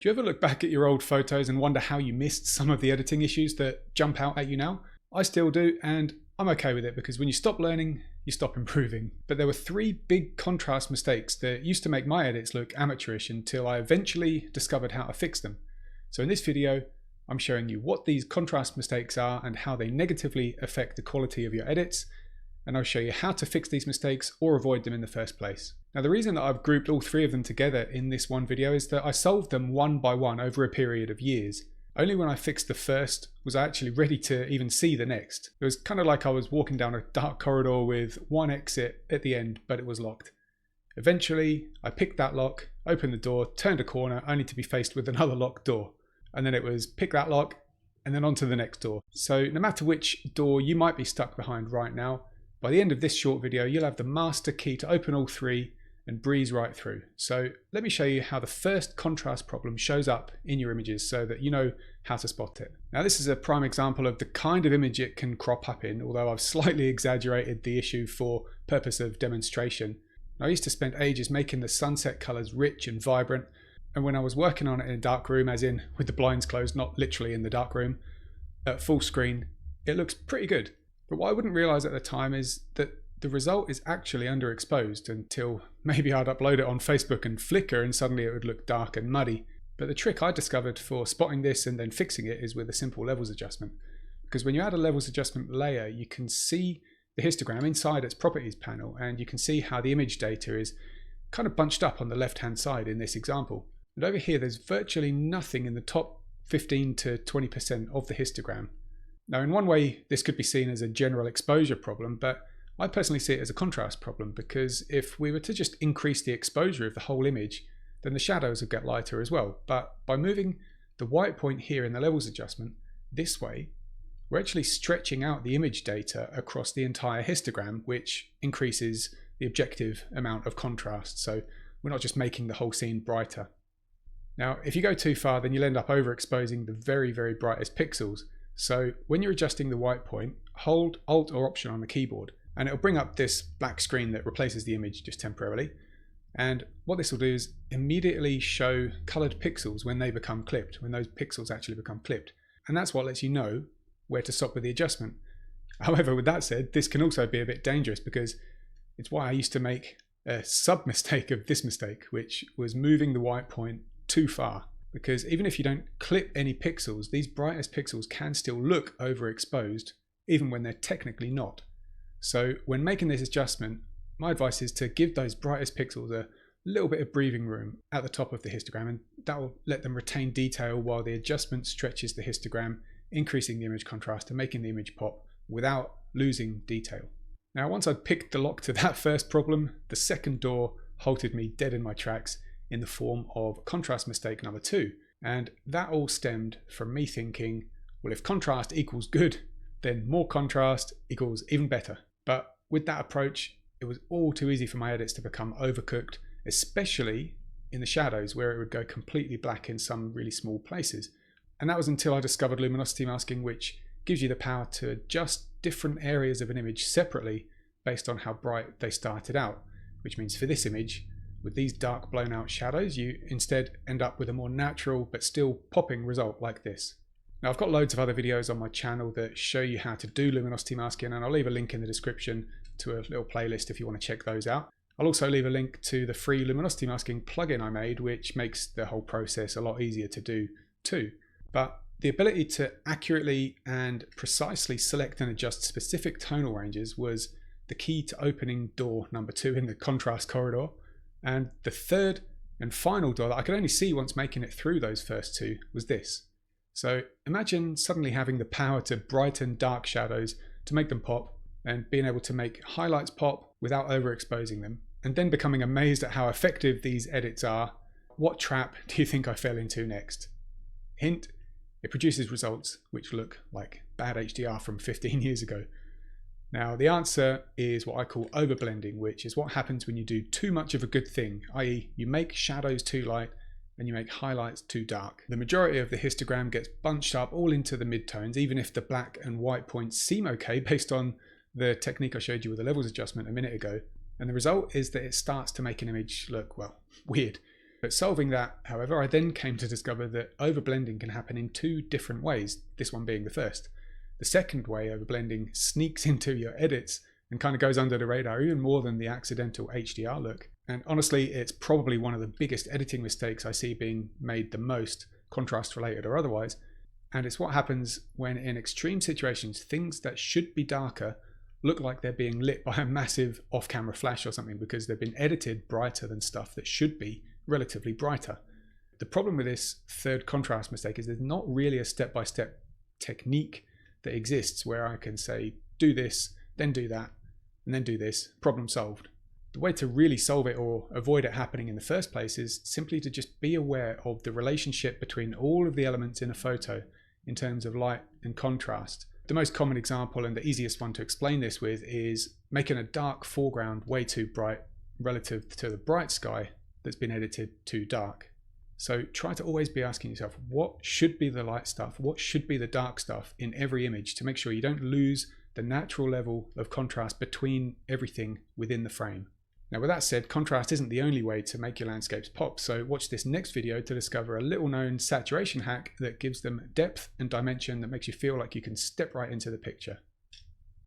Do you ever look back at your old photos and wonder how you missed some of the editing issues that jump out at you now? I still do, and I'm okay with it because when you stop learning, you stop improving. But there were 3 big contrast mistakes that used to make my edits look amateurish until I eventually discovered how to fix them. So in this video, I'm showing you what these contrast mistakes are and how they negatively affect the quality of your edits. And I'll show you how to fix these mistakes or avoid them in the first place. Now, the reason that I've grouped all 3 of them together in this one video is that I solved them one by one over a period of years. Only when I fixed the first was I actually ready to even see the next. It was kind of like I was walking down a dark corridor with one exit at the end, but it was locked. Eventually, I picked that lock, opened the door, turned a corner, only to be faced with another locked door. And then it was pick that lock, and then on to the next door. So no matter which door you might be stuck behind right now, by the end of this short video, you'll have the master key to open all 3 and breeze right through. So let me show you how the first contrast problem shows up in your images so that you know how to spot it. Now, this is a prime example of the kind of image it can crop up in, although I've slightly exaggerated the issue for purpose of demonstration. I used to spend ages making the sunset colors rich and vibrant, and when I was working on it in a dark room, as in with the blinds closed, not literally in the dark room, at full screen, it looks pretty good. But what I wouldn't realize at the time is that the result is actually underexposed until maybe I'd upload it on Facebook and Flickr and suddenly it would look dark and muddy. But the trick I discovered for spotting this and then fixing it is with a simple levels adjustment. Because when you add a levels adjustment layer, you can see the histogram inside its properties panel, and you can see how the image data is kind of bunched up on the left hand side in this example. And over here there's virtually nothing in the top 15 to 20% of the histogram. Now, in one way, this could be seen as a general exposure problem, but I personally see it as a contrast problem, because if we were to just increase the exposure of the whole image, then the shadows would get lighter as well. But by moving the white point here in the levels adjustment this way, we're actually stretching out the image data across the entire histogram, which increases the objective amount of contrast. So we're not just making the whole scene brighter. Now, if you go too far, then you'll end up overexposing the very, very brightest pixels. So when you're adjusting the white point, hold Alt or Option on the keyboard, and it'll bring up this black screen that replaces the image just temporarily. And what this will do is immediately show colored pixels when they become clipped, when those pixels actually become clipped. And that's what lets you know where to stop with the adjustment. However, with that said, this can also be a bit dangerous, because it's why I used to make a sub mistake of this mistake, which was moving the white point too far. Because even if you don't clip any pixels, these brightest pixels can still look overexposed, even when they're technically not. So when making this adjustment, my advice is to give those brightest pixels a little bit of breathing room at the top of the histogram, and that will let them retain detail while the adjustment stretches the histogram, increasing the image contrast and making the image pop without losing detail. Now, once I'd picked the lock to that first problem, the second door halted me dead in my tracks in the form of contrast mistake number 2. And that all stemmed from me thinking, well, if contrast equals good, then more contrast equals even better. But with that approach, it was all too easy for my edits to become overcooked, especially in the shadows where it would go completely black in some really small places. And that was until I discovered luminosity masking, which gives you the power to adjust different areas of an image separately based on how bright they started out. Which means for this image, with these dark blown out shadows, you instead end up with a more natural but still popping result like this. Now, I've got loads of other videos on my channel that show you how to do luminosity masking, and I'll leave a link in the description to a little playlist if you want to check those out. I'll also leave a link to the free luminosity masking plugin I made, which makes the whole process a lot easier to do too. But the ability to accurately and precisely select and adjust specific tonal ranges was the key to opening door number 2 in the contrast corridor. And the third and final door that I could only see once making it through those first 2 was this. So imagine suddenly having the power to brighten dark shadows to make them pop, and being able to make highlights pop without overexposing them, and then becoming amazed at how effective these edits are. What trap do you think I fell into next? Hint, it produces results which look like bad HDR from 15 years ago. Now, the answer is what I call overblending, which is what happens when you do too much of a good thing, i.e. you make shadows too light and you make highlights too dark. The majority of the histogram gets bunched up all into the midtones, even if the black and white points seem okay based on the technique I showed you with the levels adjustment a minute ago. And the result is that it starts to make an image look, well, weird. But solving that, however, I then came to discover that overblending can happen in two different ways, this one being the first. The second way overblending sneaks into your edits and kind of goes under the radar even more than the accidental HDR look. And honestly, it's probably one of the biggest editing mistakes I see being made the most, contrast related or otherwise. And it's what happens when in extreme situations, things that should be darker look like they're being lit by a massive off-camera flash or something because they've been edited brighter than stuff that should be relatively brighter. The problem with this third contrast mistake is there's not really a step-by-step technique that exists where I can say, do this, then do that, and then do this, problem solved. The way to really solve it or avoid it happening in the first place is simply to just be aware of the relationship between all of the elements in a photo in terms of light and contrast. The most common example and the easiest one to explain this with is making a dark foreground way too bright relative to the bright sky that's been edited too dark. So try to always be asking yourself, what should be the light stuff? What should be the dark stuff in every image to make sure you don't lose the natural level of contrast between everything within the frame. Now, with that said, contrast isn't the only way to make your landscapes pop, so watch this next video to discover a little known saturation hack that gives them depth and dimension that makes you feel like you can step right into the picture.